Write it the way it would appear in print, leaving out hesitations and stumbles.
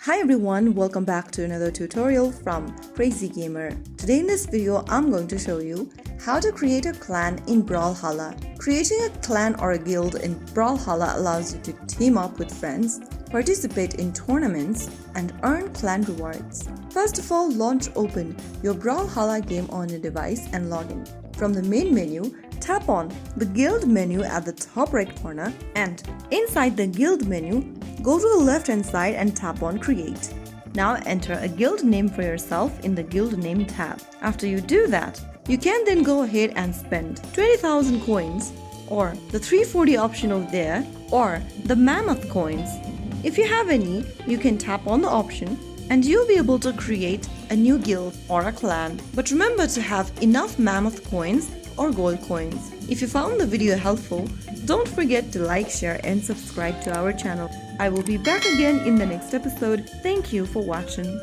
Hi everyone, welcome back to another tutorial from Crazy Gamer. Today in this video, I'm going to show you how to create a clan in Brawlhalla. Creating a clan or a guild in Brawlhalla allows you to team up with friends, participate in tournaments, and earn clan rewards. First of all, launch open your Brawlhalla game on your device and log in. From the main menu, tap on the guild menu at the top right corner, and inside the guild menu, go to the left hand side and tap on create. Now enter a guild name for yourself in the guild name tab. After you do that, you can then go ahead and spend 20,000 coins or the 340 option over there or the mammoth coins. If you have any, you can tap on the option and you'll be able to create a new guild or a clan. But remember to have enough mammoth coins or gold coins. If you found the video helpful, don't forget to like, share and subscribe to our channel. I will be back again in the next episode. Thank you for watching.